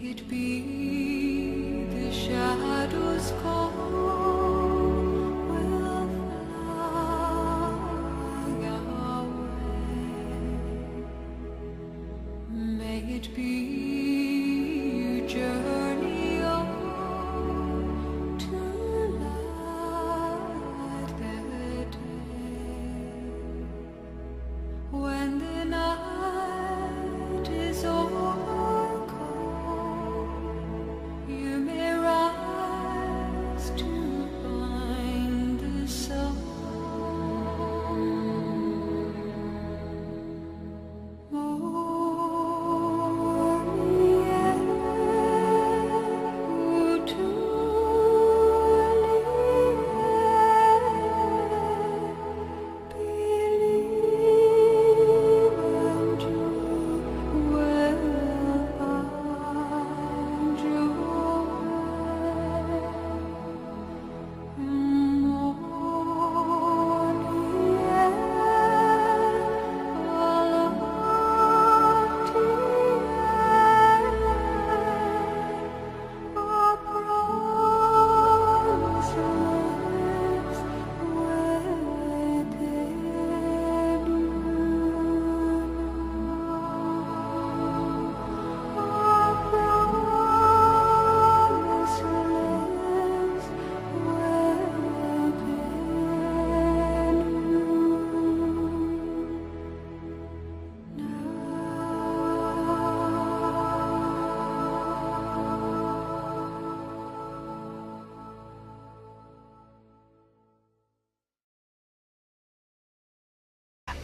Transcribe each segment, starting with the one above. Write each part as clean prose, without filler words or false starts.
it be the shadows call will fly away. May it be you journey on to light the day. When the night is over cold, you may rise to find the sun.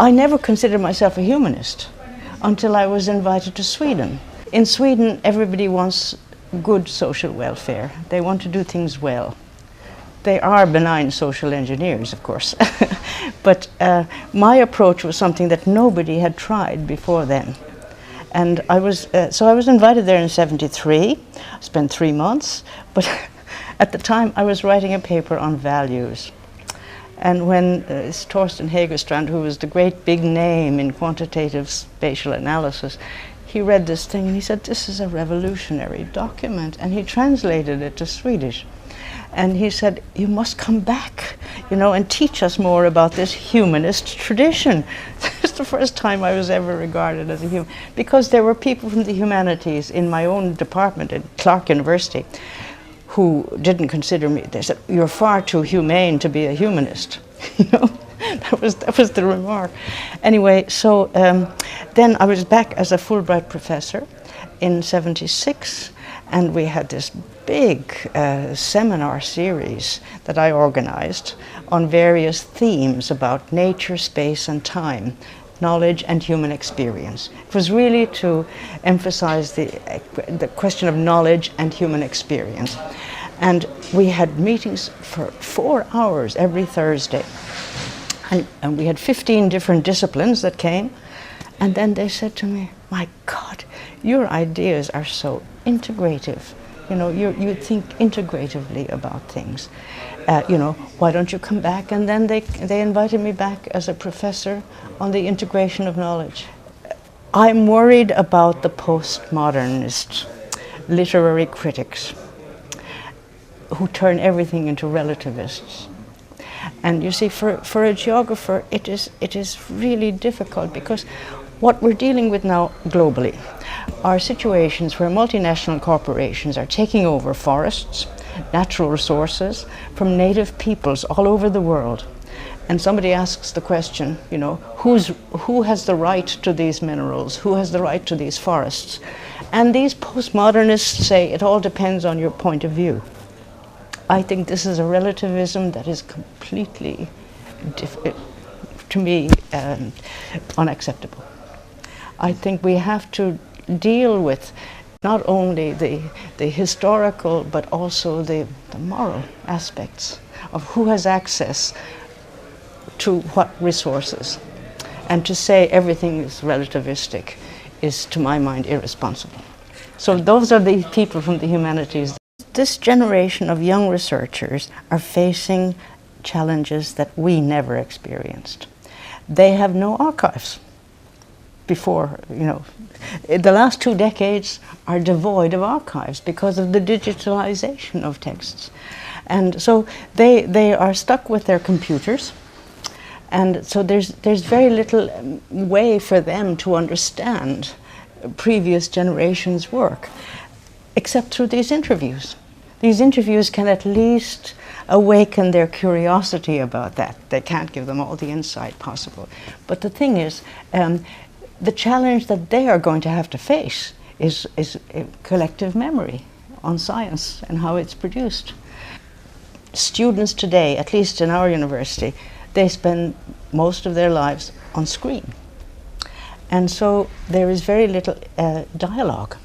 I never considered myself a humanist until I was invited to Sweden. In Sweden, everybody wants good social welfare. They want to do things well. They are benign social engineers, of course. But my approach was something that nobody had tried before then. And I was invited there in '73. I spent 3 months, but at the time I was writing a paper on values. And when Torsten Hegerstrand, who was the great big name in quantitative spatial analysis, he read this thing and he said, "This is a revolutionary document." And he translated it to Swedish. And he said, "You must come back, and teach us more about this humanist tradition." It's the first time I was ever regarded as a human, because there were people from the humanities in my own department at Clark University who didn't consider me. They said, "You're far too humane to be a humanist." That was the remark. Anyway, so then I was back as a Fulbright professor in '76, and we had this big seminar series that I organized on various themes about nature, space, and time, knowledge and human experience. It was really to emphasize the question of knowledge and human experience. And we had meetings for 4 hours every Thursday. And we had 15 different disciplines that came. And then they said to me, "My God, your ideas are so integrative. You think integratively about things. Why don't you come back?" And then they invited me back as a professor on the integration of knowledge. I'm worried about the postmodernist literary critics who turn everything into relativists. And you see, for a geographer, it is really difficult, because what we're dealing with now globally are situations where multinational corporations are taking over forests, natural resources from native peoples all over the world. And somebody asks the question, who has the right to these minerals? Who has the right to these forests? And these postmodernists say it all depends on your point of view. I think this is a relativism that is completely, to me, unacceptable. I think we have to deal with not only the historical, but also the moral aspects of who has access to what resources. And to say everything is relativistic is, to my mind, irresponsible. So those are the people from the humanities. This generation of young researchers are facing challenges that we never experienced. They have no archives. before, you know, the last 2 decades are devoid of archives because of the digitalization of texts. And so they are stuck with their computers. And so there's very little way for them to understand previous generations' work, except through these interviews. These interviews can at least awaken their curiosity about that. They can't give them all the insight possible. But the thing is, the challenge that they are going to have to face is collective memory on science and how it's produced. Students today, at least in our university, they spend most of their lives on screen. And so there is very little dialogue.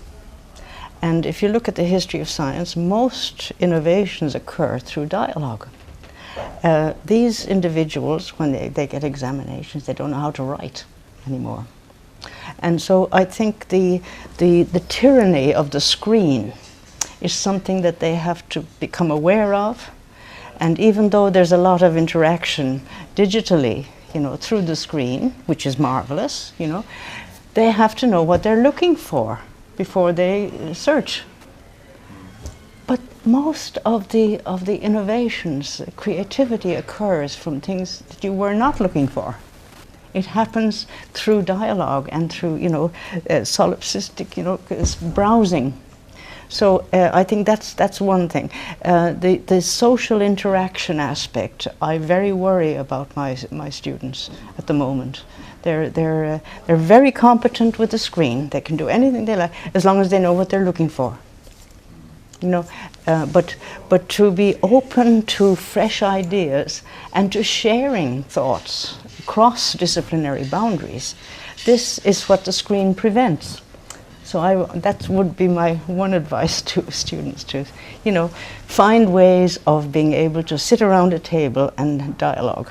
And if you look at the history of science, most innovations occur through dialogue. These individuals, when they get examinations, they don't know how to write anymore. And so I think the tyranny of the screen is something that they have to become aware of. And even though there's a lot of interaction digitally, you know, through the screen, which is marvelous, you know, they have to know what they're looking for before they search. But most of the innovations, creativity occurs from things that you were not looking for. It happens through dialogue and through, you know, solipsistic, you know, browsing. So I think that's one thing. The social interaction aspect, I very worry about my students at the moment. They're very competent with the screen. They can do anything they like as long as they know what they're looking for. You know, but to be open to fresh ideas and to sharing thoughts across disciplinary boundaries, this is what the screen prevents. So that would be my one advice to students, to, you know, find ways of being able to sit around a table and dialogue.